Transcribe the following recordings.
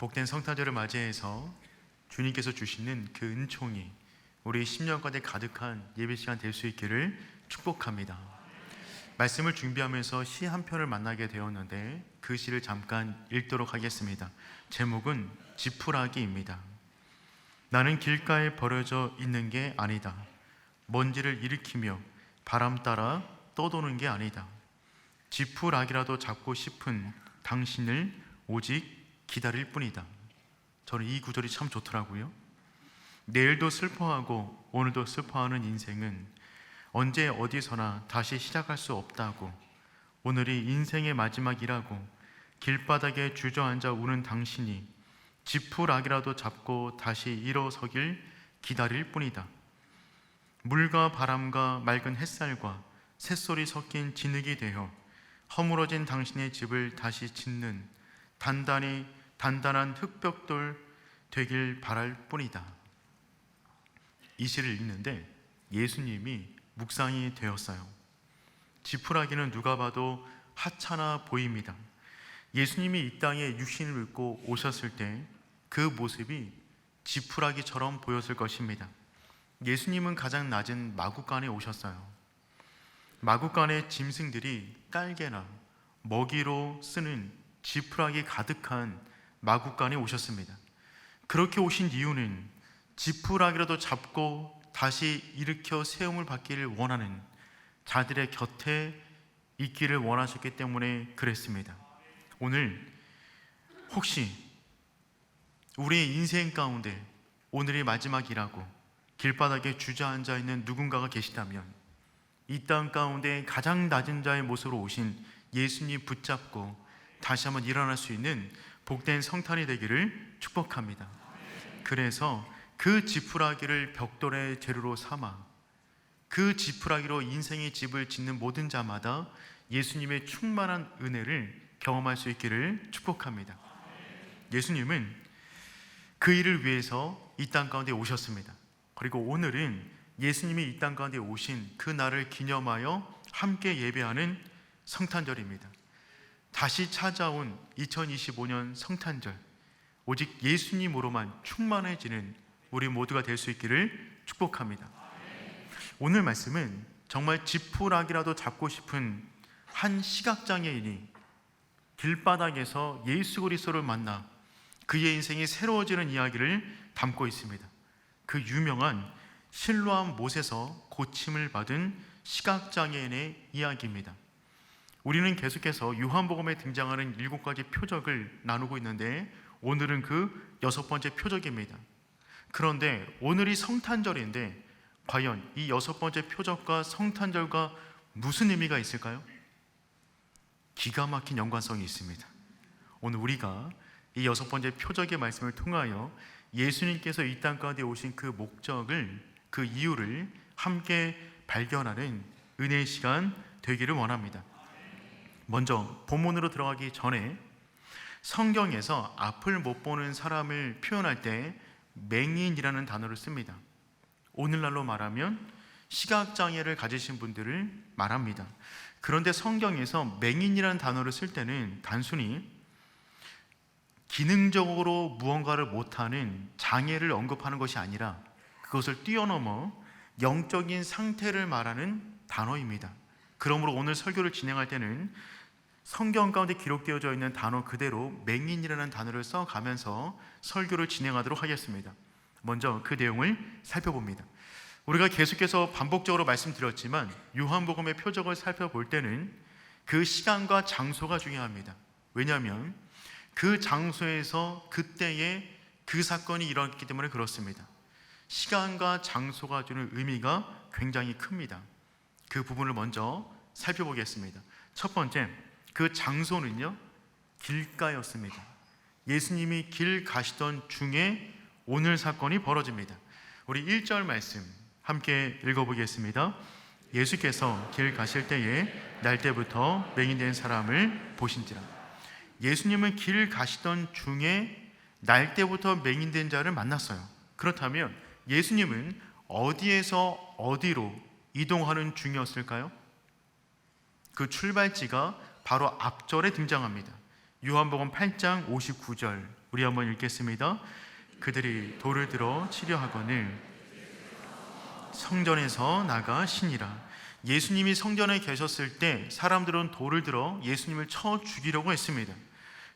복된 성탄절을 맞이해서 주님께서 주시는 그 은총이 우리 10년간에 가득한 예배시간 될 수 있기를 축복합니다. 말씀을 준비하면서 시 한 편을 만나게 되었는데 그 시를 잠깐 읽도록 하겠습니다. 제목은 지푸라기입니다. 나는 길가에 버려져 있는 게 아니다. 먼지를 일으키며 바람 따라 떠도는 게 아니다. 지푸라기라도 잡고 싶은 당신을 오직 기다릴 뿐이다. 저는 이 구절이 참 좋더라고요. 내일도 슬퍼하고 오늘도 슬퍼하는 인생은 언제 어디서나 다시 시작할 수 없다고, 오늘이 인생의 마지막이라고 길바닥에 주저앉아 우는 당신이 지푸라기라도 잡고 다시 일어서길 기다릴 뿐이다. 물과 바람과 맑은 햇살과 새소리 섞인 진흙이 되어 허물어진 당신의 집을 다시 짓는 단단한 흙벽돌 되길 바랄 뿐이다. 이 시를 읽는데 예수님이 묵상이 되었어요. 지푸라기는 누가 봐도 하찮아 보입니다. 예수님이 이 땅에 육신을 입고 오셨을 때 그 모습이 지푸라기처럼 보였을 것입니다. 예수님은 가장 낮은 마구간에 오셨어요. 마구간의 짐승들이 깔개나 먹이로 쓰는 지푸라기 가득한 마구간에 오셨습니다. 그렇게 오신 이유는 지푸라기라도 잡고 다시 일으켜 세움을 받기를 원하는 자들의 곁에 있기를 원하셨기 때문에 그랬습니다. 오늘 혹시 우리의 인생 가운데 오늘이 마지막이라고 길바닥에 주저앉아 있는 누군가가 계시다면 이 땅 가운데 가장 낮은 자의 모습으로 오신 예수님 붙잡고 다시 한번 일어날 수 있는 복된 성탄이 되기를 축복합니다. 그래서 그 지푸라기를 벽돌의 재료로 삼아 그 지푸라기로 인생의 집을 짓는 모든 자마다 예수님의 충만한 은혜를 경험할 수 있기를 축복합니다. 예수님은 그 일을 위해서 이 땅 가운데 오셨습니다. 그리고 오늘은 예수님이 이 땅 가운데 오신 그 날을 기념하여 함께 예배하는 성탄절입니다. 다시 찾아온 2025년 성탄절, 오직 예수님으로만 충만해지는 우리 모두가 될 수 있기를 축복합니다. 오늘 말씀은 정말 지푸라기라도 잡고 싶은 한 시각장애인이 길바닥에서 예수 그리스도를 만나 그의 인생이 새로워지는 이야기를 담고 있습니다. 그 유명한 실로암 못에서 고침을 받은 시각장애인의 이야기입니다. 우리는 계속해서 요한복음에 등장하는 7가지 표적을 나누고 있는데 오늘은 그 6번째 표적입니다. 그런데 오늘이 성탄절인데 과연 이 6번째 표적과 성탄절과 무슨 의미가 있을까요? 기가 막힌 연관성이 있습니다. 오늘 우리가 이 6번째 표적의 말씀을 통하여 예수님께서 이 땅 가운데 오신 그 목적을, 그 이유를 함께 발견하는 은혜의 시간 되기를 원합니다. 먼저 본문으로 들어가기 전에 성경에서 앞을 못 보는 사람을 표현할 때 맹인이라는 단어를 씁니다. 오늘날로 말하면 시각장애를 가지신 분들을 말합니다. 그런데 성경에서 맹인이라는 단어를 쓸 때는 단순히 기능적으로 무언가를 못하는 장애를 언급하는 것이 아니라 그것을 뛰어넘어 영적인 상태를 말하는 단어입니다. 그러므로 오늘 설교를 진행할 때는 성경 가운데 기록되어져 있는 단어 그대로 맹인이라는 단어를 써가면서 설교를 진행하도록 하겠습니다. 먼저 그 내용을 살펴봅니다. 우리가 계속해서 반복적으로 말씀드렸지만 요한복음의 표적을 살펴볼 때는 그 시간과 장소가 중요합니다. 왜냐하면 그 장소에서 그때에 그 사건이 일어났기 때문에 그렇습니다. 시간과 장소가 주는 의미가 굉장히 큽니다. 그 부분을 먼저 살펴보겠습니다. 첫 번째, 그 장소는요 길가였습니다. 예수님이 길 가시던 중에 오늘 사건이 벌어집니다. 우리 1절 말씀 함께 읽어보겠습니다. 예수께서 길 가실 때에 날때부터 맹인된 사람을 보신지라. 예수님은 길 가시던 중에 날때부터 맹인된 자를 만났어요. 그렇다면 예수님은 어디에서 어디로 이동하는 중이었을까요? 그 출발지가 바로 앞절에 등장합니다. 요한복음 8장 59절 우리 한번 읽겠습니다. 그들이 돌을 들어 치려 하거늘 성전에서 나가시니라. 예수님이 성전에 계셨을 때 사람들은 돌을 들어 예수님을 쳐 죽이려고 했습니다.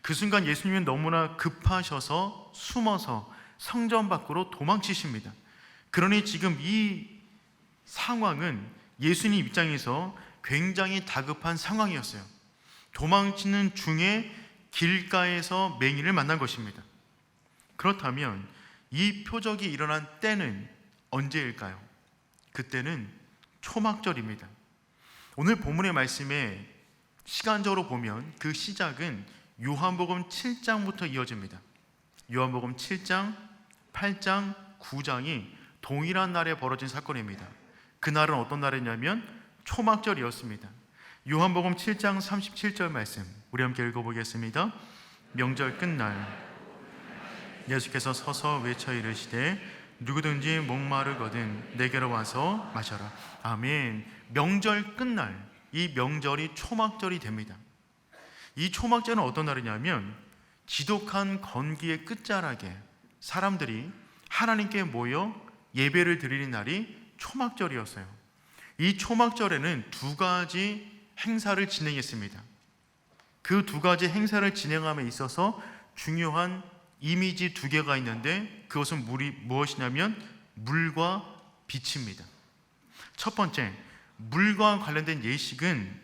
그 순간 예수님은 너무나 급하셔서 숨어서 성전 밖으로 도망치십니다. 그러니 지금 이 상황은 예수님 입장에서 굉장히 다급한 상황이었어요. 도망치는 중에 길가에서 맹인을 만난 것입니다. 그렇다면 이 표적이 일어난 때는 언제일까요? 그때는 초막절입니다. 오늘 본문의 말씀에 시간적으로 보면 그 시작은 요한복음 7장부터 이어집니다. 요한복음 7장, 8장, 9장이 동일한 날에 벌어진 사건입니다. 그날은 어떤 날이냐면 초막절이었습니다. 요한복음 7장 37절 말씀 우리 함께 읽어보겠습니다. 명절 끝날 예수께서 서서 외쳐 이르시되 누구든지 목마르거든 내게로 와서 마셔라. 아멘. 명절 끝날 이 명절이 초막절이 됩니다. 이 초막절은 어떤 날이냐면 지독한 건기의 끝자락에 사람들이 하나님께 모여 예배를 드리는 날이 초막절이었어요. 이 초막절에는 두 가지 행사를 진행했습니다. 그 두 가지 행사를 진행함에 있어서 중요한 이미지 두 개가 있는데 그것은 무엇이냐면 물과 빛입니다. 첫 번째, 물과 관련된 예식은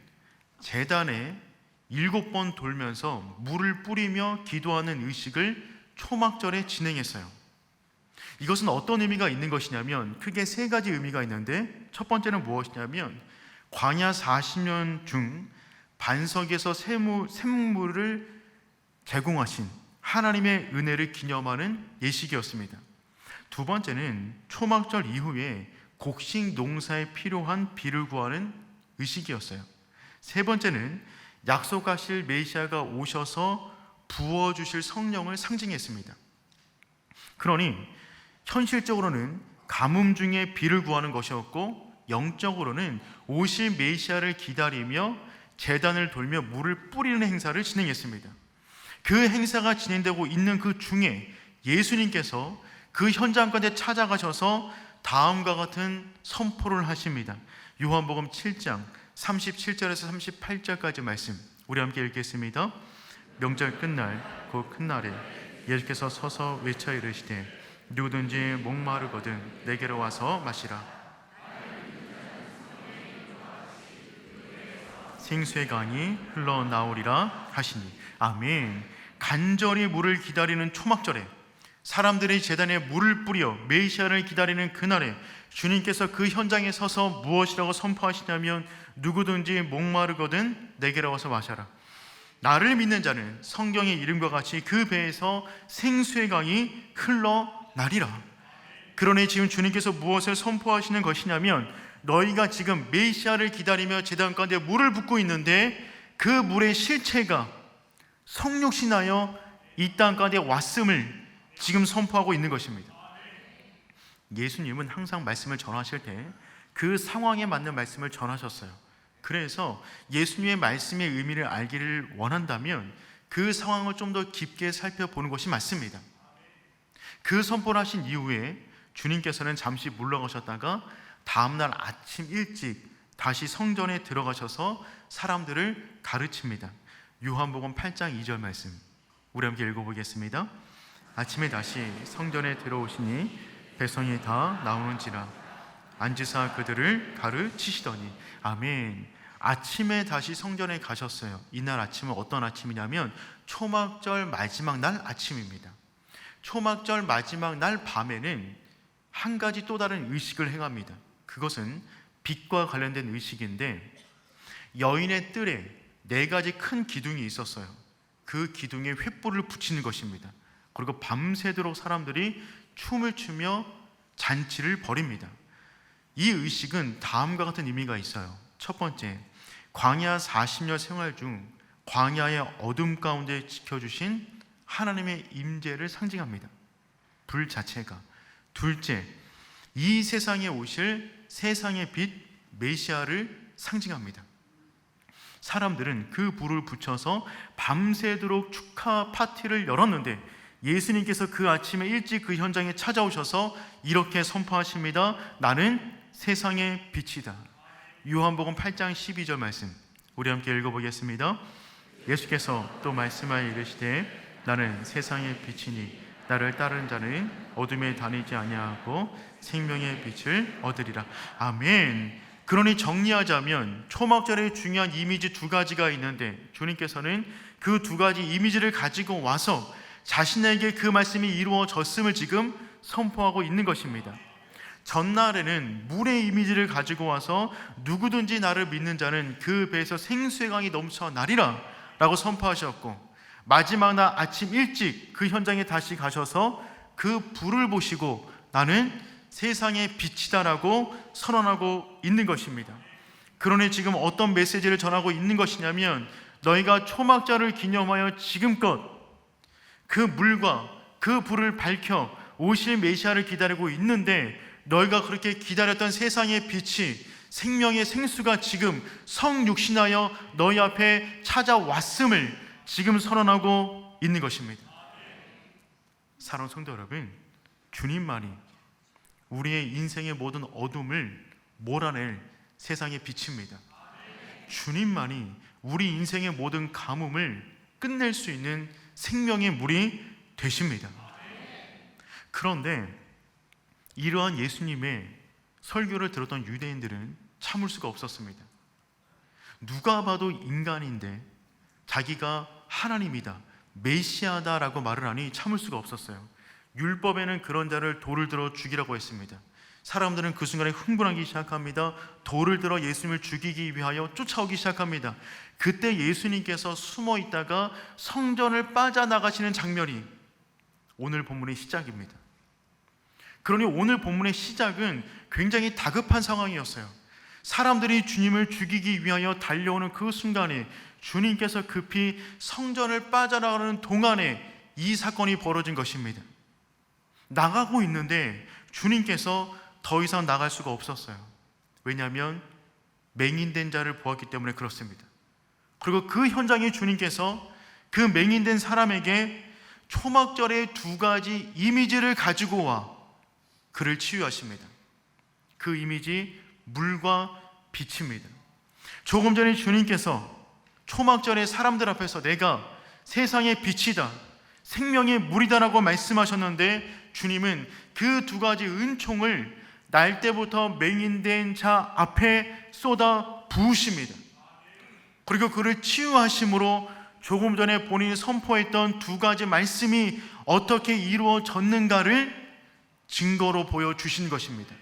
제단에 7번 돌면서 물을 뿌리며 기도하는 의식을 초막절에 진행했어요. 이것은 어떤 의미가 있는 것이냐면 크게 세 가지 의미가 있는데 첫 번째는 무엇이냐면 광야 40년 중 반석에서 샘물을 제공하신 하나님의 은혜를 기념하는 예식이었습니다. 두 번째는 초막절 이후에 곡식 농사에 필요한 비를 구하는 의식이었어요. 세 번째는 약속하실 메시아가 오셔서 부어주실 성령을 상징했습니다. 그러니 현실적으로는 가뭄 중에 비를 구하는 것이었고 영적으로는 오실 메시아를 기다리며 제단을 돌며 물을 뿌리는 행사를 진행했습니다. 그 행사가 진행되고 있는 그 중에 예수님께서 그 현장 가운데 찾아가셔서 다음과 같은 선포를 하십니다. 요한복음 7장 37절에서 38절까지 말씀 우리 함께 읽겠습니다. 명절 끝날 그 큰 날에 예수께서 서서 외쳐 이르시되 누구든지 목마르거든 내게로 와서 마시라. 생수의 강이 흘러나오리라 하시니. 아멘. 간절히 물을 기다리는 초막절에 사람들이 제단에 물을 뿌려 메시아를 기다리는 그날에 주님께서 그 현장에 서서 무엇이라고 선포하시냐면 누구든지 목마르거든 내게로 와서 마셔라. 나를 믿는 자는 성경의 이름과 같이 그 배에서 생수의 강이 흘러나리라. 그러니 지금 주님께서 무엇을 선포하시는 것이냐면 너희가 지금 메시아를 기다리며 제단 가운데 물을 붓고 있는데 그 물의 실체가 성육신하여 이 땅 가운데 왔음을 지금 선포하고 있는 것입니다. 예수님은 항상 말씀을 전하실 때 그 상황에 맞는 말씀을 전하셨어요. 그래서 예수님의 말씀의 의미를 알기를 원한다면 그 상황을 좀 더 깊게 살펴보는 것이 맞습니다. 그 선포를 하신 이후에 주님께서는 잠시 물러가셨다가 다음날 아침 일찍 다시 성전에 들어가셔서 사람들을 가르칩니다. 요한복음 8장 2절 말씀 우리 함께 읽어보겠습니다. 아침에 다시 성전에 들어오시니 백성이 다 나오는지라 앉으사 그들을 가르치시더니. 아멘. 아침에 다시 성전에 가셨어요. 이날 아침은 어떤 아침이냐면 초막절 마지막 날 아침입니다. 초막절 마지막 날 밤에는 한 가지 또 다른 의식을 행합니다. 그것은 빛과 관련된 의식인데 여인의 뜰에 4가지 큰 기둥이 있었어요. 그 기둥에 횃불을 붙이는 것입니다. 그리고 밤새도록 사람들이 춤을 추며 잔치를 벌입니다. 이 의식은 다음과 같은 의미가 있어요. 첫 번째, 광야 40년 생활 중 광야의 어둠 가운데 지켜주신 하나님의 임재를 상징합니다. 불 자체가. 둘째, 이 세상에 오실 세상의 빛 메시아를 상징합니다. 사람들은 그 불을 붙여서 밤새도록 축하 파티를 열었는데 예수님께서 그 아침에 일찍 그 현장에 찾아오셔서 이렇게 선포하십니다. 나는 세상의 빛이다. 요한복음 8장 12절 말씀 우리 함께 읽어보겠습니다. 예수께서 또 말씀하여 이르시되 나는 세상의 빛이니 나를 따르는 자는 어둠에 다니지 아니하고 생명의 빛을 얻으리라. 아멘. 그러니 정리하자면 초막절에 중요한 이미지 두 가지가 있는데 주님께서는 그 두 가지 이미지를 가지고 와서 자신에게 그 말씀이 이루어졌음을 지금 선포하고 있는 것입니다. 전날에는 물의 이미지를 가지고 와서 누구든지 나를 믿는 자는 그 배에서 생수의 강이 넘쳐나리라 라고 선포하셨고, 마지막 날 아침 일찍 그 현장에 다시 가셔서 그 불을 보시고 나는 세상의 빛이다 라고 선언하고 있는 것입니다. 그러니 지금 어떤 메시지를 전하고 있는 것이냐면, 너희가 초막절을 기념하여 지금껏 그 물과 그 불을 밝혀 오실 메시아를 기다리고 있는데, 너희가 그렇게 기다렸던 세상의 빛이, 생명의 생수가 지금 성육신하여 너희 앞에 찾아왔음을 지금 선언하고 있는 것입니다. 사랑하는 성도 여러분, 주님만이 우리의 인생의 모든 어둠을 몰아낼 세상의 빛입니다. 주님만이 우리 인생의 모든 가뭄을 끝낼 수 있는 생명의 물이 되십니다. 그런데 이러한 예수님의 설교를 들었던 유대인들은 참을 수가 없었습니다. 누가 봐도 인간인데 자기가 하나님이다, 메시아다라고 말을 하니 참을 수가 없었어요. 율법에는 그런 자를 돌을 들어 죽이라고 했습니다. 사람들은 그 순간에 흥분하기 시작합니다. 돌을 들어 예수님을 죽이기 위하여 쫓아오기 시작합니다. 그때 예수님께서 숨어 있다가 성전을 빠져나가시는 장면이 오늘 본문의 시작입니다. 그러니 오늘 본문의 시작은 굉장히 다급한 상황이었어요. 사람들이 주님을 죽이기 위하여 달려오는 그 순간에 주님께서 급히 성전을 빠져나가는 동안에 이 사건이 벌어진 것입니다. 나가고 있는데 주님께서 더 이상 나갈 수가 없었어요. 왜냐하면 맹인된 자를 보았기 때문에 그렇습니다. 그리고 그 현장에 주님께서 그 맹인된 사람에게 초막절의 두 가지 이미지를 가지고 와 그를 치유하십니다. 그 이미지, 물과 빛입니다. 조금 전에 주님께서 초막절에 사람들 앞에서 내가 세상의 빛이다, 생명의 물이다라고 말씀하셨는데, 주님은 그 두 가지 은총을 날 때부터 맹인된 자 앞에 쏟아 부으십니다. 그리고 그를 치유하심으로 조금 전에 본인이 선포했던 두 가지 말씀이 어떻게 이루어졌는가를 증거로 보여주신 것입니다.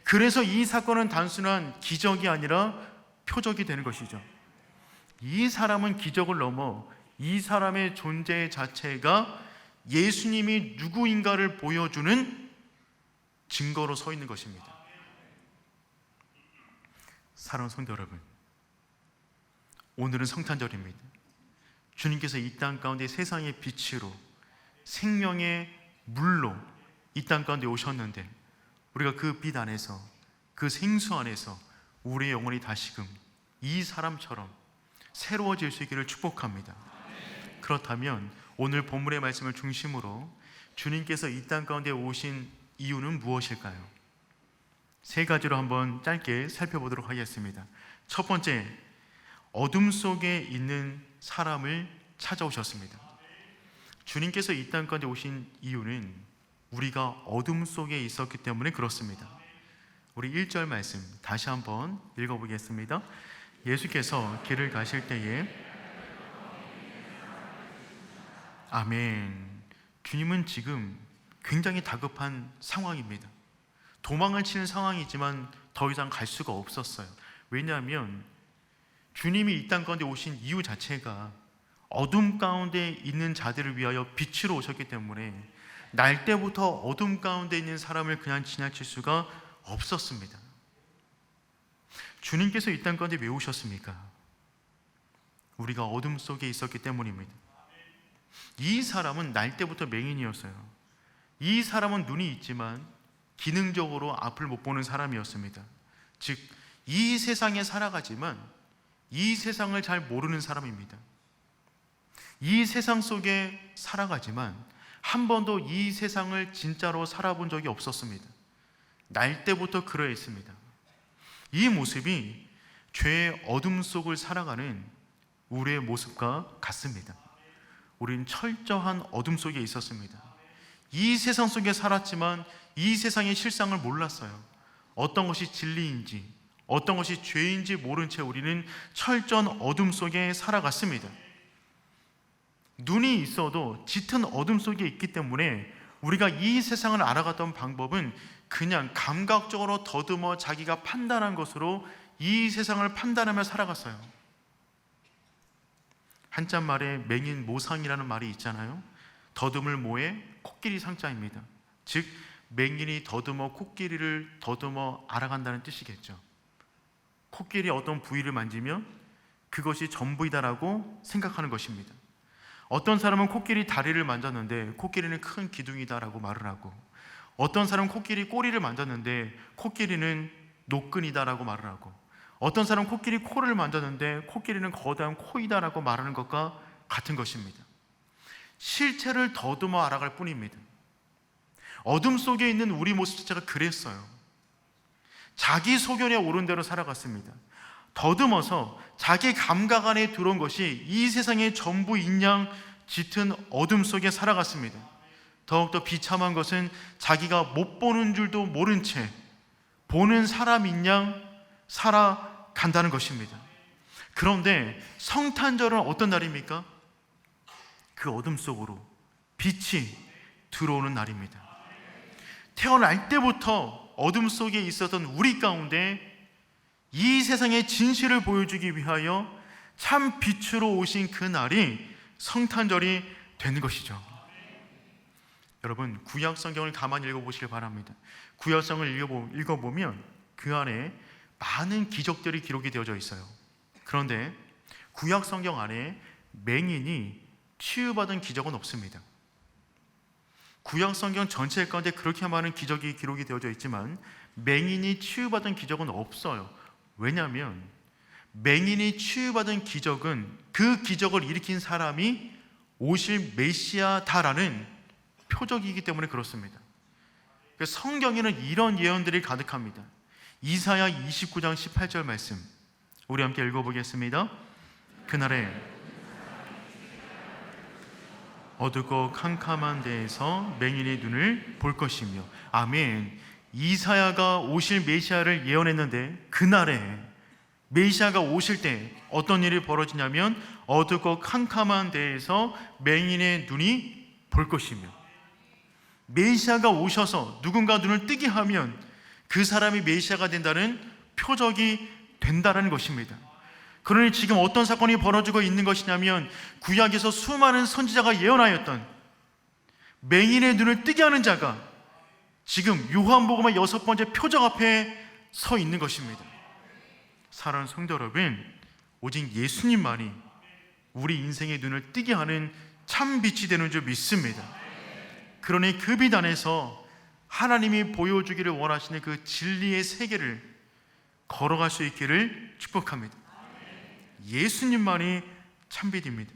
그래서 이 사건은 단순한 기적이 아니라 표적이 되는 것이죠. 이 사람은 기적을 넘어 이 사람의 존재 자체가 예수님이 누구인가를 보여주는 증거로 서 있는 것입니다. 사랑하는 성도 여러분, 오늘은 성탄절입니다. 주님께서 이 땅 가운데 세상의 빛으로, 생명의 물로 이 땅 가운데 오셨는데, 우리가 그 빛 안에서, 그 생수 안에서 우리의 영혼이 다시금 이 사람처럼 새로워질 수 있기를 축복합니다. 그렇다면 오늘 본문의 말씀을 중심으로 주님께서 이 땅 가운데 오신 이유는 무엇일까요? 세 가지로 한번 짧게 살펴보도록 하겠습니다. 첫 번째, 어둠 속에 있는 사람을 찾아오셨습니다. 주님께서 이 땅 가운데 오신 이유는 우리가 어둠 속에 있었기 때문에 그렇습니다. 우리 1절 말씀 다시 한번 읽어보겠습니다. 예수께서 길을 가실 때에, 아멘. 주님은 지금 굉장히 다급한 상황입니다. 도망을 치는 상황이지만 더 이상 갈 수가 없었어요. 왜냐하면 주님이 이 땅 가운데 오신 이유 자체가 어둠 가운데 있는 자들을 위하여 빛으로 오셨기 때문에 날 때부터 어둠 가운데 있는 사람을 그냥 지나칠 수가 없었습니다. 주님께서 이 땅 가운데 왜 오셨습니까? 우리가 어둠 속에 있었기 때문입니다. 이 사람은 날 때부터 맹인이었어요. 이 사람은 눈이 있지만 기능적으로 앞을 못 보는 사람이었습니다. 즉, 이 세상에 살아가지만 이 세상을 잘 모르는 사람입니다. 이 세상 속에 살아가지만 한 번도 이 세상을 진짜로 살아본 적이 없었습니다. 날 때부터 그러 했습니다. 이 모습이 죄의 어둠 속을 살아가는 우리의 모습과 같습니다. 우린 철저한 어둠 속에 있었습니다. 이 세상 속에 살았지만 이 세상의 실상을 몰랐어요. 어떤 것이 진리인지, 어떤 것이 죄인지 모른 채 우리는 철저한 어둠 속에 살아갔습니다. 눈이 있어도 짙은 어둠 속에 있기 때문에 우리가 이 세상을 알아갔던 방법은 그냥 감각적으로 더듬어 자기가 판단한 것으로 이 세상을 판단하며 살아갔어요. 한자말에 맹인 모상이라는 말이 있잖아요. 더듬을 모에 코끼리 상자입니다. 즉 맹인이 더듬어 코끼리를 더듬어 알아간다는 뜻이겠죠. 코끼리의 어떤 부위를 만지면 그것이 전부이다라고 생각하는 것입니다. 어떤 사람은 코끼리 다리를 만졌는데 코끼리는 큰 기둥이다라고 말을 하고, 어떤 사람은 코끼리 꼬리를 만졌는데 코끼리는 노끈이다라고 말을 하고, 어떤 사람은 코끼리 코를 만졌는데 코끼리는 거대한 코이다라고 말하는 것과 같은 것입니다. 실체를 더듬어 알아갈 뿐입니다. 어둠 속에 있는 우리 모습 자체가 그랬어요. 자기 소견에 오른 대로 살아갔습니다. 더듬어서 자기 감각 안에 들어온 것이 이 세상의 전부인 양 짙은 어둠 속에 살아갔습니다. 더욱더 비참한 것은 자기가 못 보는 줄도 모른 채 보는 사람인 양 살아간다는 것입니다. 그런데 성탄절은 어떤 날입니까? 그 어둠 속으로 빛이 들어오는 날입니다. 태어날 때부터 어둠 속에 있었던 우리 가운데 이 세상의 진실을 보여주기 위하여 참 빛으로 오신 그 날이 성탄절이 되는 것이죠. 여러분, 구약 성경을 가만히 읽어보시길 바랍니다. 구약 성경을 읽어보면 그 안에 많은 기적들이 기록이 되어져 있어요. 그런데 구약 성경 안에 맹인이 치유받은 기적은 없습니다. 구약 성경 전체 가운데 그렇게 많은 기적이 기록이 되어져 있지만 맹인이 치유받은 기적은 없어요. 왜냐하면 맹인이 치유받은 기적은 그 기적을 일으킨 사람이 오실 메시아다라는 표적이기 때문에 그렇습니다. 성경에는 이런 예언들이 가득합니다. 이사야 29장 18절 말씀 우리 함께 읽어보겠습니다. 그날에 어둡고 캄캄한 데에서 맹인의 눈을 볼 것이며, 아멘. 이사야가 오실 메시아를 예언했는데 그날에 메시아가 오실 때 어떤 일이 벌어지냐면 어둡고 캄캄한 데에서 맹인의 눈이 볼 것이며, 메시아가 오셔서 누군가 눈을 뜨게 하면 그 사람이 메시아가 된다는 표적이 된다는 것입니다. 그러니 지금 어떤 사건이 벌어지고 있는 것이냐면 구약에서 수많은 선지자가 예언하였던 맹인의 눈을 뜨게 하는 자가 지금 요한복음의 6번째 표적 앞에 서 있는 것입니다. 사랑하는 성도 여러분, 오직 예수님만이 우리 인생의 눈을 뜨게 하는 참 빛이 되는 줄 믿습니다. 그러니 그 빛 안에서 하나님이 보여주기를 원하시는 그 진리의 세계를 걸어갈 수 있기를 축복합니다. 예수님만이 참빛입니다.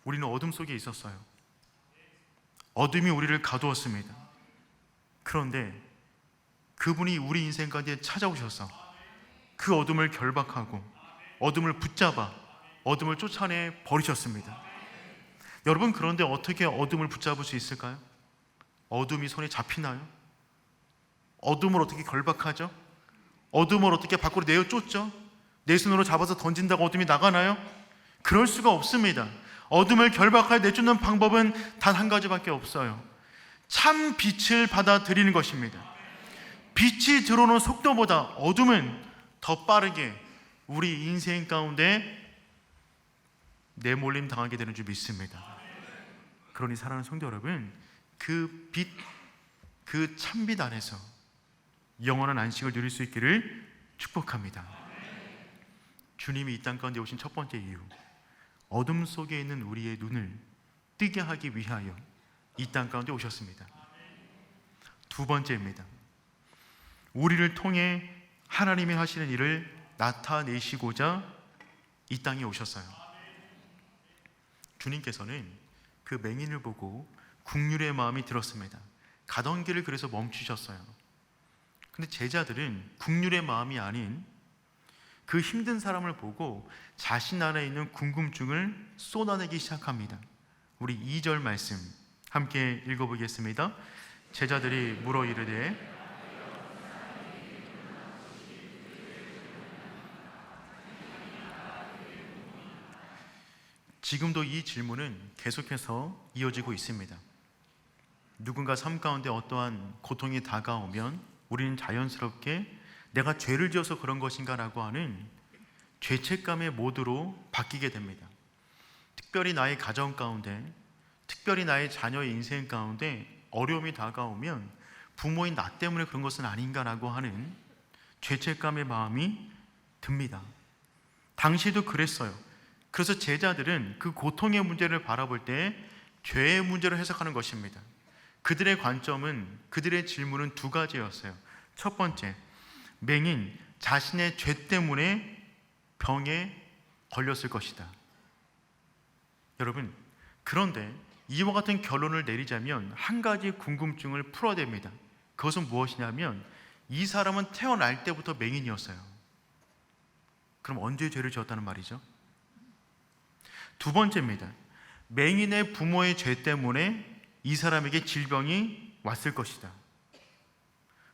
우리는 어둠 속에 있었어요. 어둠이 우리를 가두었습니다. 그런데 그분이 우리 인생 가운데 찾아오셔서 그 어둠을 결박하고 어둠을 붙잡아 어둠을 쫓아내 버리셨습니다. 여러분, 그런데 어떻게 어둠을 붙잡을 수 있을까요? 어둠이 손에 잡히나요? 어둠을 어떻게 결박하죠? 어둠을 어떻게 밖으로 내어 쫓죠? 내 손으로 잡아서 던진다고 어둠이 나가나요? 그럴 수가 없습니다. 어둠을 결박하여 내쫓는 방법은 단 한 가지밖에 없어요. 참 빛을 받아들이는 것입니다. 빛이 들어오는 속도보다 어둠은 더 빠르게 우리 인생 가운데 내몰림 당하게 되는 줄 믿습니다. 그러니 사랑하는 성도 여러분, 그 빛, 그 참빛 안에서 영원한 안식을 누릴 수 있기를 축복합니다. 주님이 이 땅 가운데 오신 첫 번째 이유, 어둠 속에 있는 우리의 눈을 뜨게 하기 위하여 이 땅 가운데 오셨습니다. 두 번째입니다. 우리를 통해 하나님이 하시는 일을 나타내시고자 이 땅에 오셨어요. 주님께서는 그 맹인을 보고 긍휼의 마음이 들었습니다. 가던 길을 그래서 멈추셨어요. 근데 제자들은 긍휼의 마음이 아닌 그 힘든 사람을 보고 자신 안에 있는 궁금증을 쏟아내기 시작합니다. 우리 2절 말씀 함께 읽어보겠습니다. 제자들이 물어 이르되 지금도 이 질문은 계속해서 이어지고 있습니다. 누군가 삶 가운데 어떠한 고통이 다가오면 우리는 자연스럽게 내가 죄를 지어서 그런 것인가 라고 하는 죄책감의 모드로 바뀌게 됩니다. 특별히 나의 가정 가운데, 특별히 나의 자녀의 인생 가운데 어려움이 다가오면 부모인 나 때문에 그런 것은 아닌가라고 하는 죄책감의 마음이 듭니다. 당시에도 그랬어요. 그래서 제자들은 그 고통의 문제를 바라볼 때 죄의 문제로 해석하는 것입니다. 그들의 관점은, 그들의 질문은 두 가지였어요. 첫 번째, 맹인 자신의 죄 때문에 병에 걸렸을 것이다. 여러분, 그런데 이와 같은 결론을 내리자면 한 가지 궁금증을 풀어야 됩니다. 그것은 무엇이냐면 이 사람은 태어날 때부터 맹인이었어요. 그럼 언제 죄를 지었다는 말이죠? 두 번째입니다. 맹인의 부모의 죄 때문에 이 사람에게 질병이 왔을 것이다.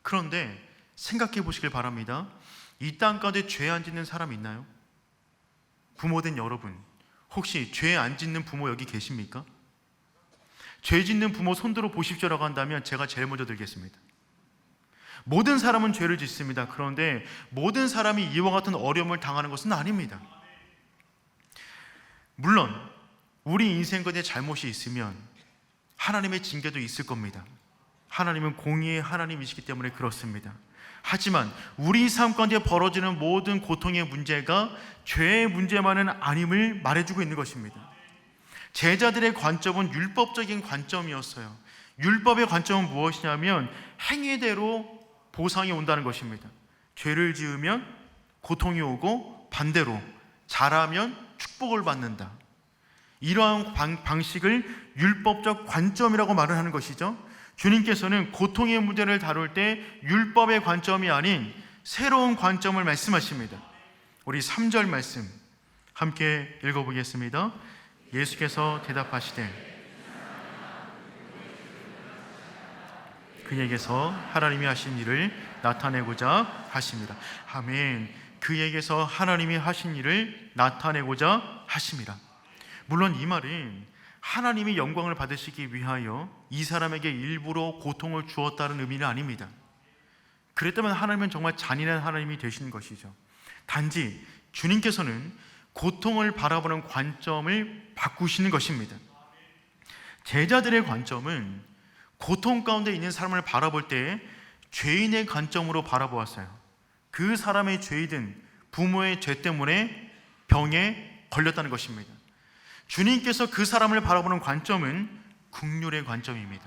그런데 생각해 보시길 바랍니다. 이 땅 가운데 죄 안 짓는 사람 있나요? 부모된 여러분, 혹시 죄 안 짓는 부모 여기 계십니까? 죄 짓는 부모 손들어 보십시오라고 한다면 제가 제일 먼저 들겠습니다. 모든 사람은 죄를 짓습니다. 그런데 모든 사람이 이와 같은 어려움을 당하는 것은 아닙니다. 물론 우리 인생 가운데 잘못이 있으면 하나님의 징계도 있을 겁니다. 하나님은 공의의 하나님이시기 때문에 그렇습니다. 하지만 우리 삶 가운데 벌어지는 모든 고통의 문제가 죄의 문제만은 아님을 말해주고 있는 것입니다. 제자들의 관점은 율법적인 관점이었어요. 율법의 관점은 무엇이냐면 행위대로 보상이 온다는 것입니다. 죄를 지으면 고통이 오고 반대로 잘하면 축복을 받는다. 이러한 방식을 율법적 관점이라고 말을 하는 것이죠. 주님께서는 고통의 문제를 다룰 때 율법의 관점이 아닌 새로운 관점을 말씀하십니다. 우리 3절 말씀 함께 읽어보겠습니다. 예수께서 대답하시되 그에게서 하나님이 하신 일을 나타내고자 하십니다. 아멘. 그에게서 하나님이 하신 일을 나타내고자 하십니다. 물론 이 말은 하나님이 영광을 받으시기 위하여 이 사람에게 일부러 고통을 주었다는 의미는 아닙니다. 그랬다면 하나님은 정말 잔인한 하나님이 되시는 것이죠. 단지 주님께서는 고통을 바라보는 관점을 바꾸시는 것입니다. 제자들의 관점은 고통 가운데 있는 사람을 바라볼 때 죄인의 관점으로 바라보았어요. 그 사람의 죄이든 부모의 죄 때문에 병에 걸렸다는 것입니다. 주님께서 그 사람을 바라보는 관점은 긍휼의 관점입니다.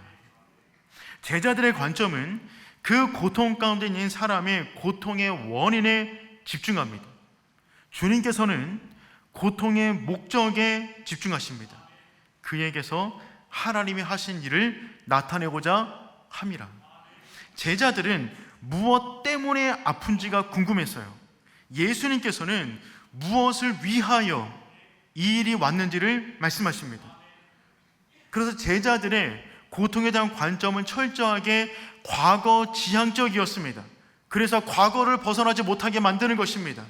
제자들의 관점은 그 고통 가운데 있는 사람의 고통의 원인에 집중합니다. 주님께서는 고통의 목적에 집중하십니다. 그에게서 하나님이 하신 일을 나타내고자 함이라. 제자들은 무엇 때문에 아픈지가 궁금했어요. 예수님께서는 무엇을 위하여 이 일이 왔는지를 말씀하십니다. 그래서 제자들의 고통에 대한 관점은 철저하게 과거 지향적이었습니다. 그래서 과거를 벗어나지 못하게 만드는 것입니다.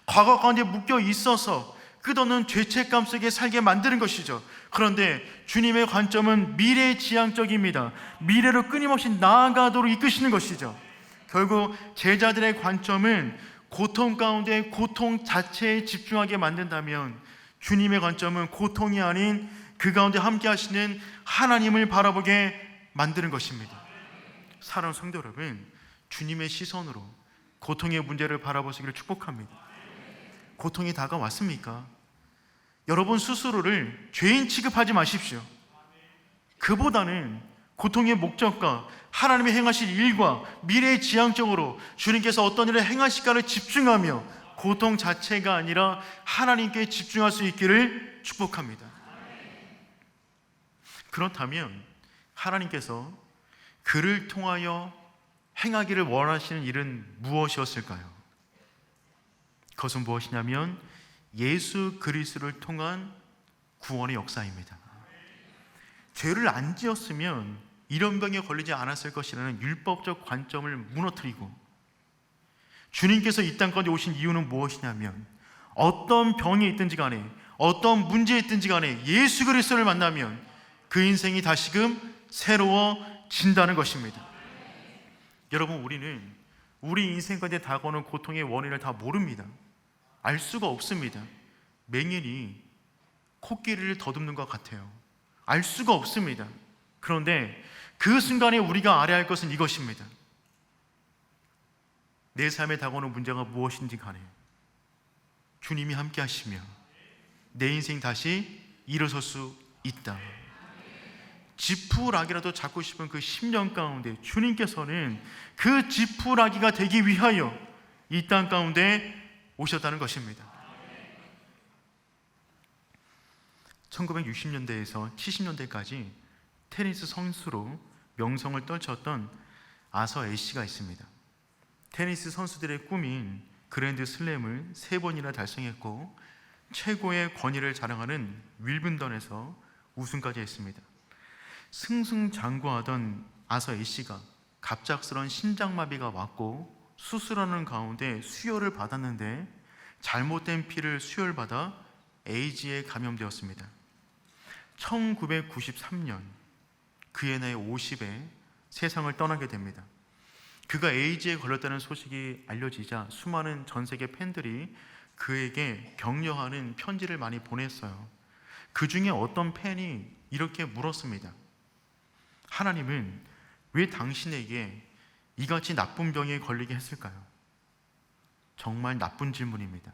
과거 가운데 묶여 있어서 끝없는 죄책감 속에 살게 만드는 것이죠. 그런데 주님의 관점은 미래 지향적입니다. 미래로 끊임없이 나아가도록 이끄시는 것이죠. 결국 제자들의 관점은 고통 가운데 고통 자체에 집중하게 만든다면 주님의 관점은 고통이 아닌 그 가운데 함께 하시는 하나님을 바라보게 만드는 것입니다. 사랑하는 성도 여러분, 주님의 시선으로 고통의 문제를 바라보시기를 축복합니다. 고통이 다가왔습니까? 여러분 스스로를 죄인 취급하지 마십시오. 그보다는 고통의 목적과 하나님의 행하실 일과 미래의 지향적으로 주님께서 어떤 일을 행하실까를 집중하며 고통 자체가 아니라 하나님께 집중할 수 있기를 축복합니다. 그렇다면 하나님께서 그를 통하여 행하기를 원하시는 일은 무엇이었을까요? 그것은 무엇이냐면 예수 그리스도를 통한 구원의 역사입니다. 죄를 안 지었으면 이런 병에 걸리지 않았을 것이라는 율법적 관점을 무너뜨리고, 주님께서 이 땅 가운데 오신 이유는 무엇이냐면 어떤 병이 있든지 간에 어떤 문제에 있든지 간에 예수 그리스도를 만나면 그 인생이 다시금 새로워진다는 것입니다. 여러분, 우리는 우리 인생 가운데 다가오는 고통의 원인을 다 모릅니다. 알 수가 없습니다. 맹인이 코끼리를 더듬는 것 같아요. 알 수가 없습니다. 그런데 그 순간에 우리가 알아야 할 것은 이것입니다. 내 삶에 다가오는 문제가 무엇인지 간에 주님이 함께 하시며 내 인생 다시 일어설 수 있다. 지푸라기라도 잡고 싶은 그 심령 가운데 주님께서는 그 지푸라기가 되기 위하여 이 땅 가운데 오셨다는 것입니다. 1960년대에서 70년대까지 테니스 선수로 명성을 떨쳤던 아서 애쉬가 있습니다. 테니스 선수들의 꿈인 그랜드 슬램을 3번이나 달성했고 최고의 권위를 자랑하는 윌분던에서 우승까지 했습니다. 승승장구하던 아서 애쉬가 갑작스런 심장마비가 왔고 수술하는 가운데 수혈을 받았는데 잘못된 피를 수혈받아 에이즈에 감염되었습니다. 1993년 그의 나이 50에 세상을 떠나게 됩니다. 그가 에이즈에 걸렸다는 소식이 알려지자 수많은 전 세계 팬들이 그에게 격려하는 편지를 많이 보냈어요. 그 중에 어떤 팬이 이렇게 물었습니다. 하나님은 왜 당신에게 이같이 나쁜 병에 걸리게 했을까요? 정말 나쁜 질문입니다.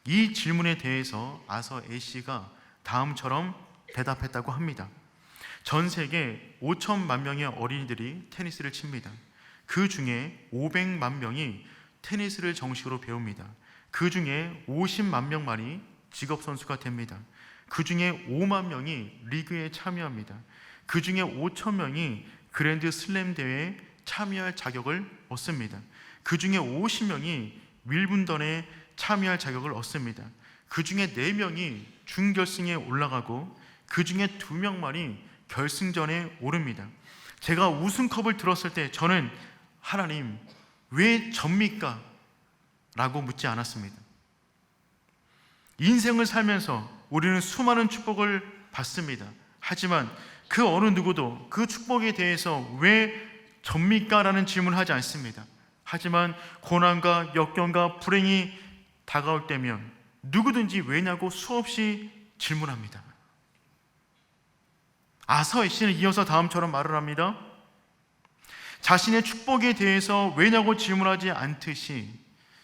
이 질문에 대해서 아서 애쉬가 다음처럼 대답했다고 합니다. 전 세계 5천만 명의 어린이들이 테니스를 칩니다. 그 중에 500만 명이 테니스를 정식으로 배웁니다. 그 중에 50만 명만이 직업선수가 됩니다. 그 중에 5만 명이 리그에 참여합니다. 그 중에 5천 명이 그랜드 슬램 대회에 참여할 자격을 얻습니다. 그 중에 50명이 윌분던에 참여할 자격을 얻습니다. 그 중에 4명이 준결승에 올라가고 그 중에 2명만이 결승전에 오릅니다. 제가 우승컵을 들었을 때 저는 하나님 왜 접니까? 라고 묻지 않았습니다. 인생을 살면서 우리는 수많은 축복을 받습니다. 하지만 그 어느 누구도 그 축복에 대해서 왜 접니까? 라는 질문을 하지 않습니다. 하지만 고난과 역경과 불행이 다가올 때면 누구든지 왜냐고 수없이 질문합니다. 아서 애쉬는 이어서 다음처럼 말을 합니다. 자신의 축복에 대해서 왜냐고 질문하지 않듯이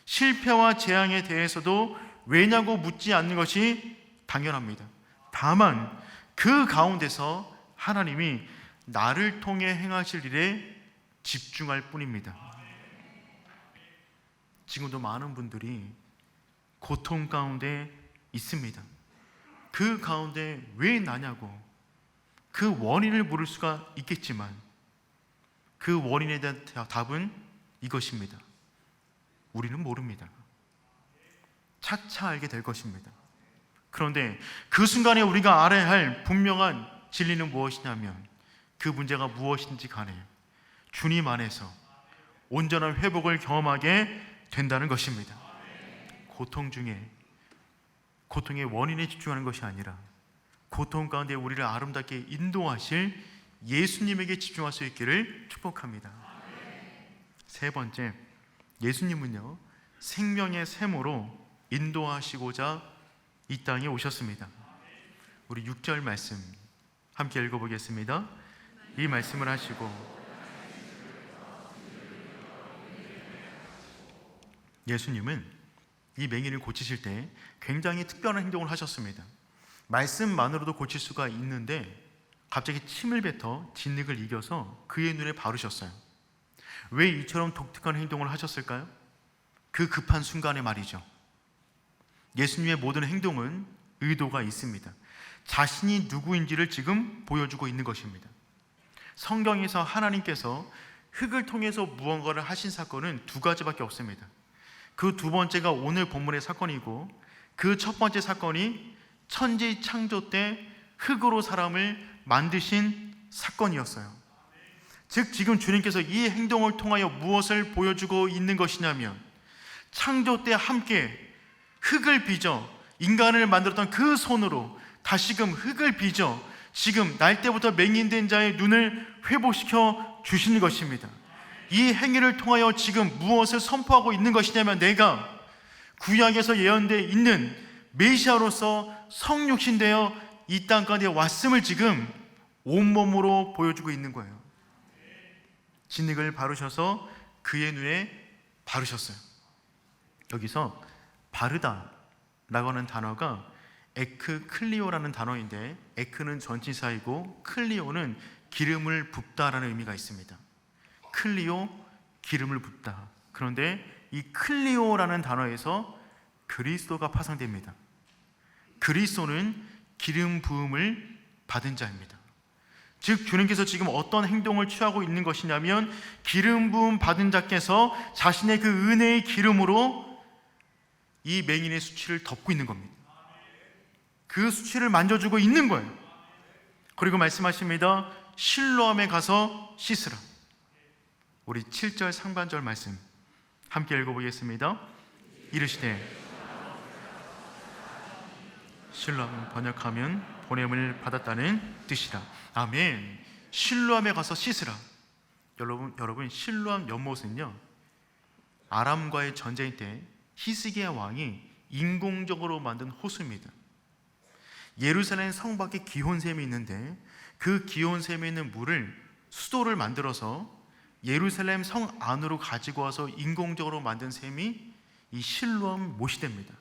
실패와 재앙에 대해서도 왜냐고 묻지 않는 것이 당연합니다. 다만 그 가운데서 하나님이 나를 통해 행하실 일에 집중할 뿐입니다. 지금도 많은 분들이 고통 가운데 있습니다. 그 가운데 왜 나냐고 그 원인을 물을 수가 있겠지만 그 원인에 대한 답은 이것입니다. 우리는 모릅니다. 차차 알게 될 것입니다. 그런데 그 순간에 우리가 알아야 할 분명한 진리는 무엇이냐면 그 문제가 무엇인지 간에 주님 안에서 온전한 회복을 경험하게 된다는 것입니다. 고통 중에 고통의 원인에 집중하는 것이 아니라 고통 가운데 우리를 아름답게 인도하실 예수님에게 집중할 수 있기를 축복합니다. 3번째, 예수님은요 생명의 샘으로 인도하시고자 이 땅에 오셨습니다. 우리 6절 말씀 함께 읽어보겠습니다. 이 말씀을 하시고 예수님은 이 맹인을 고치실 때 굉장히 특별한 행동을 하셨습니다. 말씀만으로도 고칠 수가 있는데 갑자기 침을 뱉어 진흙을 이겨서 그의 눈에 바르셨어요. 왜 이처럼 독특한 행동을 하셨을까요? 그 급한 순간에 말이죠. 예수님의 모든 행동은 의도가 있습니다. 자신이 누구인지를 지금 보여주고 있는 것입니다. 성경에서 하나님께서 흙을 통해서 무언가를 하신 사건은 두 가지밖에 없습니다. 그 두 번째가 오늘 본문의 사건이고, 그 첫 번째 사건이 천지 창조 때 흙으로 사람을 만드신 사건이었어요. 즉 지금 주님께서 이 행동을 통하여 무엇을 보여주고 있는 것이냐면, 창조 때 함께 흙을 빚어 인간을 만들었던 그 손으로 다시금 흙을 빚어 지금 날 때부터 맹인된 자의 눈을 회복시켜 주시는 것입니다. 이 행위를 통하여 지금 무엇을 선포하고 있는 것이냐면, 내가 구약에서 예언되어 있는 메시아로서 성육신되어 이 땅 가운데 왔음을 지금 온몸으로 보여주고 있는 거예요. 진흙을 바르셔서 그의 눈에 바르셨어요. 여기서 바르다 라고 하는 단어가 에크클리오라는 단어인데, 에크는 전치사이고 클리오는 기름을 붓다라는 의미가 있습니다. 클리오, 기름을 붓다. 그런데 이 클리오라는 단어에서 그리스도가 파생됩니다. 그리스도는 기름 부음을 받은 자입니다. 즉 주님께서 지금 어떤 행동을 취하고 있는 것이냐면, 기름 부음 받은 자께서 자신의 그 은혜의 기름으로 이 맹인의 수치를 덮고 있는 겁니다. 그 수치를 만져주고 있는 거예요. 그리고 말씀하십니다. 실로암에 가서 씻으라. 우리 7절 상반절 말씀 함께 읽어보겠습니다. 이르시되, 실로암 번역하면 보냄을 받았다는 뜻이라. 아멘. 실로암에 가서 씻으라. 여러분 실로암 연못은요, 아람과의 전쟁 때 히스기야 왕이 인공적으로 만든 호수입니다. 예루살렘 성 밖에 기혼샘이 있는데, 그 기혼샘에 있는 물을 수도를 만들어서 예루살렘 성 안으로 가지고 와서 인공적으로 만든 샘이 이 실로암 못이 됩니다.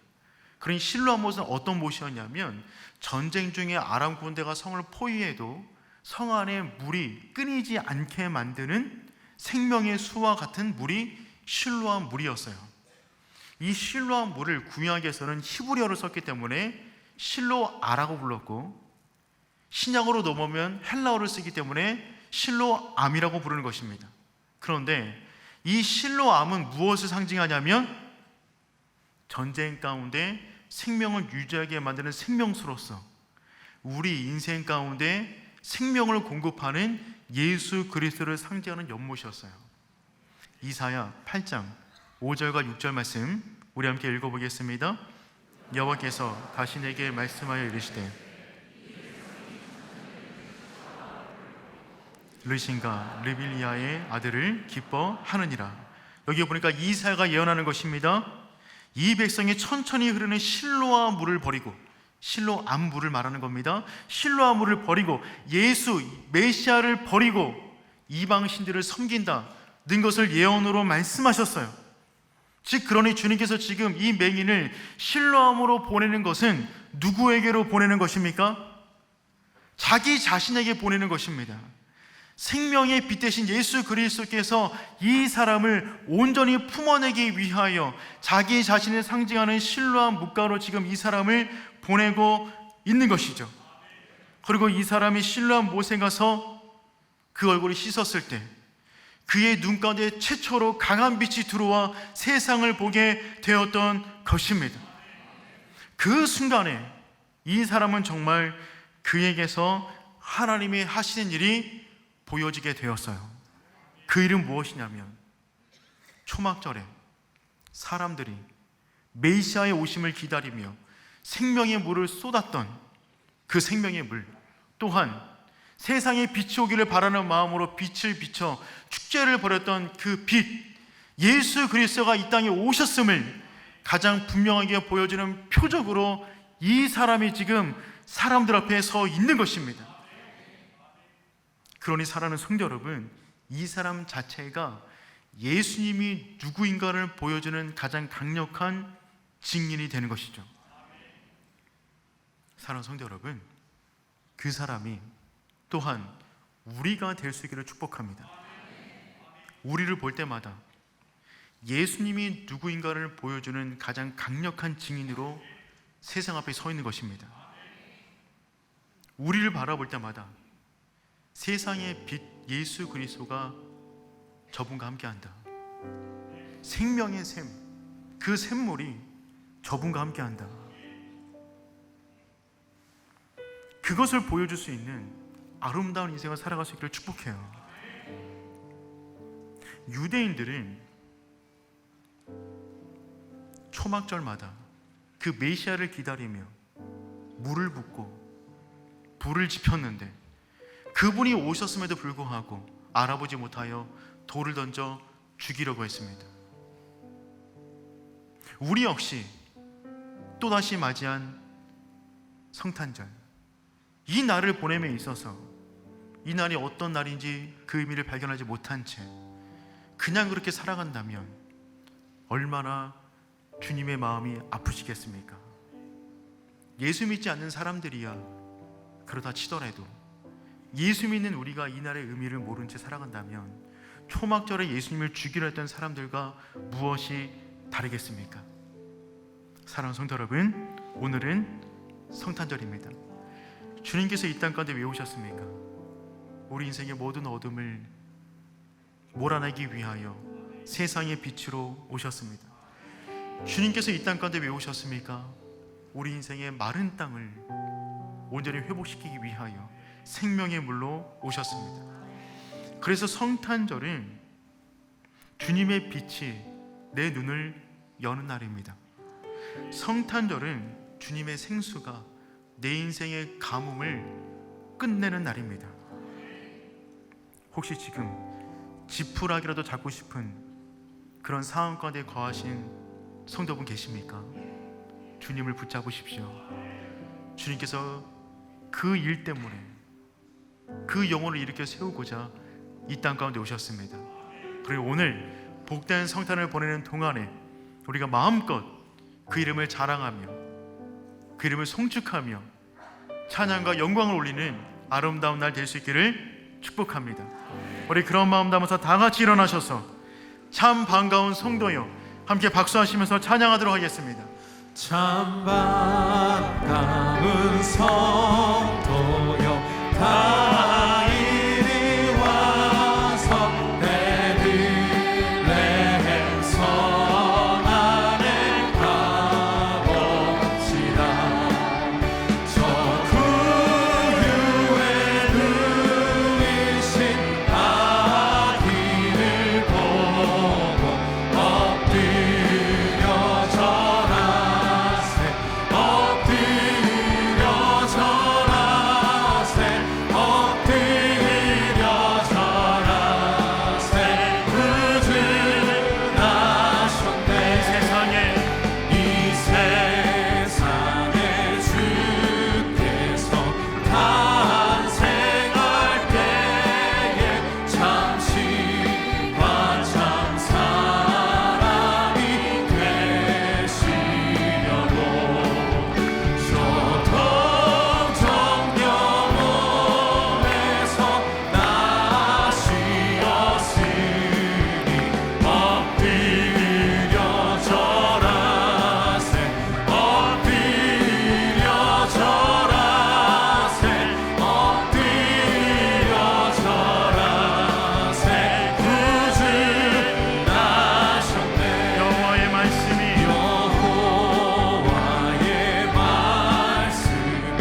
그러니 실로암 못은 어떤 못이었냐면, 전쟁 중에 아람 군대가 성을 포위해도 성 안에 물이 끊이지 않게 만드는 생명의 수와 같은 물이 실로암 물이었어요. 이 실로암 물을 구약에서는 히브리어를 썼기 때문에 실로아라고 불렀고, 신약으로 넘어오면 헬라어를 쓰기 때문에 실로암이라고 부르는 것입니다. 그런데 이 실로암은 무엇을 상징하냐면, 전쟁 가운데 생명을 유지하게 만드는 생명수로서 우리 인생 가운데 생명을 공급하는 예수 그리스도를 상징하는 연못이었어요. 이사야 8장 5절과 6절 말씀 우리 함께 읽어보겠습니다. 여호와께서 다시 내게 말씀하여 이르시되, 르신과 르빌리아의 아들을 기뻐하느니라. 여기 보니까 이사야가 예언하는 것입니다. 이 백성이 천천히 흐르는 실로암 물을 버리고, 실로암 물을 말하는 겁니다. 실로암 물을 버리고 예수 메시아를 버리고 이방 신들을 섬긴다는 것을 예언으로 말씀하셨어요. 즉 그러니 주님께서 지금 이 맹인을 실로암으로 보내는 것은 누구에게로 보내는 것입니까? 자기 자신에게 보내는 것입니다. 생명의 빛 대신 예수 그리스도께서 이 사람을 온전히 품어내기 위하여 자기 자신을 상징하는 실로암 뭇가로 지금 이 사람을 보내고 있는 것이죠. 그리고 이 사람이 실로암 못에 가서 그 얼굴을 씻었을 때 그의 눈 가운데 최초로 강한 빛이 들어와 세상을 보게 되었던 것입니다. 그 순간에 이 사람은 정말 그에게서 하나님이 하시는 일이 보여지게 되었어요. 그 일은 무엇이냐면, 초막절에 사람들이 메시아의 오심을 기다리며 생명의 물을 쏟았던 그 생명의 물, 또한 세상에 빛이 오기를 바라는 마음으로 빛을 비춰 축제를 벌였던 그 빛, 예수 그리스도가 이 땅에 오셨음을 가장 분명하게 보여주는 표적으로 이 사람이 지금 사람들 앞에 서 있는 것입니다. 그러니 사랑하는 성도 여러분, 이 사람 자체가 예수님이 누구인가를 보여주는 가장 강력한 증인이 되는 것이죠. 사랑하는 성도 여러분, 그 사람이 또한 우리가 될 수 있기를 축복합니다. 우리를 볼 때마다 예수님이 누구인가를 보여주는 가장 강력한 증인으로 세상 앞에 서 있는 것입니다. 우리를 바라볼 때마다 세상의 빛 예수 그리스도가 저분과 함께한다. 생명의 샘, 그 샘물이 저분과 함께한다. 그것을 보여줄 수 있는 아름다운 인생을 살아갈 수 있기를 축복해요. 유대인들은 초막절마다 그 메시아를 기다리며 물을 붓고 불을 지폈는데, 그분이 오셨음에도 불구하고 알아보지 못하여 돌을 던져 죽이려고 했습니다. 우리 역시 또다시 맞이한 성탄절, 이 날을 보냄에 있어서 이 날이 어떤 날인지 그 의미를 발견하지 못한 채 그냥 그렇게 살아간다면 얼마나 주님의 마음이 아프시겠습니까? 예수 믿지 않는 사람들이야 그러다 치더라도 예수 믿는 우리가 이 날의 의미를 모른 채 살아간다면 초막절에 예수님을 죽이려 했던 사람들과 무엇이 다르겠습니까? 사랑하는 성도 여러분, 오늘은 성탄절입니다. 주님께서 이 땅 가운데 왜 오셨습니까? 우리 인생의 모든 어둠을 몰아내기 위하여 세상의 빛으로 오셨습니다. 주님께서 이 땅 가운데 왜 오셨습니까? 우리 인생의 마른 땅을 온전히 회복시키기 위하여 생명의 물로 오셨습니다. 그래서 성탄절은 주님의 빛이 내 눈을 여는 날입니다. 성탄절은 주님의 생수가 내 인생의 가뭄을 끝내는 날입니다. 혹시 지금 지푸라기라도 잡고 싶은 그런 상황 가운데 거하신 성도분 계십니까? 주님을 붙잡으십시오. 주님께서 그 일 때문에 그 영혼을 일으켜 세우고자 이 땅 가운데 오셨습니다. 그리고 오늘 복된 성탄을 보내는 동안에 우리가 마음껏 그 이름을 자랑하며 그 이름을 송축하며 찬양과 영광을 올리는 아름다운 날 될 수 있기를 축복합니다. 우리 그런 마음 담아서 다 같이 일어나셔서 참 반가운 성도여 함께 박수하시면서 찬양하도록 하겠습니다. 참 반가운 성도여 다 이리 와서 베들레헴 성 안에 가봅시다. 저 구유에 누이신 아기를 보고 엎드려 절하세 엎드려 절하세 엎드려 절하세 구주 나셨네. 이 세상에 주께서 탄생할 때에 참신과 참 사람이 되시려고 소돔 정령원에서 나시었으니 엎드려 절하세 엎드려 절하세 엎드려 절하세 구주 나셨네. 여호와의 말씀이 여호와의 말씀이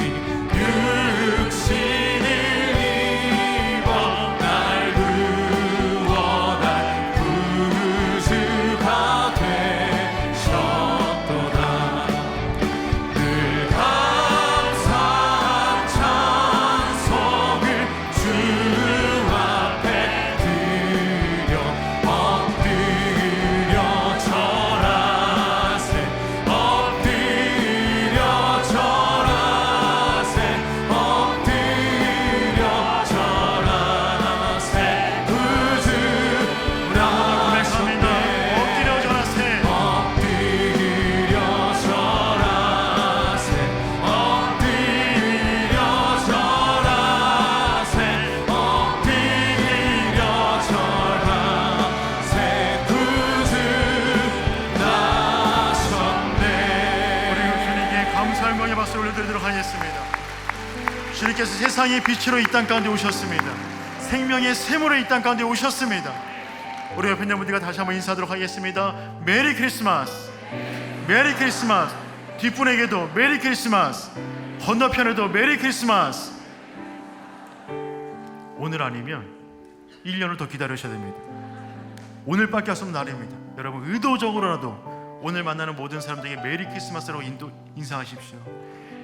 육신을 입어 날 구워 날 구주가 되셨도다. 늘 감사한 찬송을 주 앞에 드려 엎드려 절하세 엎드려 절하세 엎드려 절하세 구주 고백합니다. 엎드려 절하세 엎드려 절하세 엎드려 절하세 엎드려 절하세 구주 나셨네. 우리 주님께 감사의 박수 올려드리도록 하겠습니다. 주 주님께서 세상의 빛으로 이 땅 가운데 오셨습니다. 생명의 샘으로 이 땅 가운데 오셨습니다. 우리 옆에 있는 분들과 다시 한번 인사하도록 하겠습니다. 메리 크리스마스, 메리 크리스마스. 뒷분에게도 메리 크리스마스, 건너편에도 메리 크리스마스. 오늘 아니면 1년을 더 기다리셔야 됩니다. 오늘밖에 없는 날입니다. 여러분, 의도적으로라도 오늘 만나는 모든 사람들에게 메리 크리스마스라고 인사하십시오.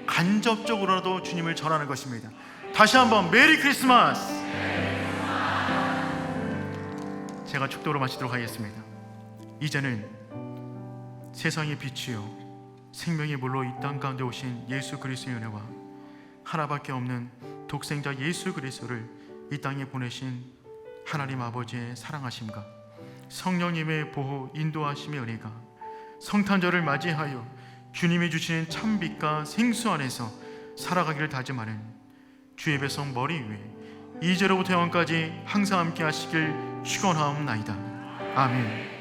간접적으로라도 주님을 전하는 것입니다. 다시 한번 메리 크리스마스. 제가 축도로 마치도록 하겠습니다. 이제는 세상의 빛이요 생명의 물로 이 땅 가운데 오신 예수 그리스도의 은혜와 하나밖에 없는 독생자 예수 그리스도를 이 땅에 보내신 하나님 아버지의 사랑하심과 성령님의 보호 인도하심의 은혜가 성탄절을 맞이하여 주님이 주시는 참빛과 생수 안에서 살아가기를 다짐하는 주의 백성 머리 위에 이제로부터 영원까지 항상 함께 하시길 축원하옵나이다. 아멘.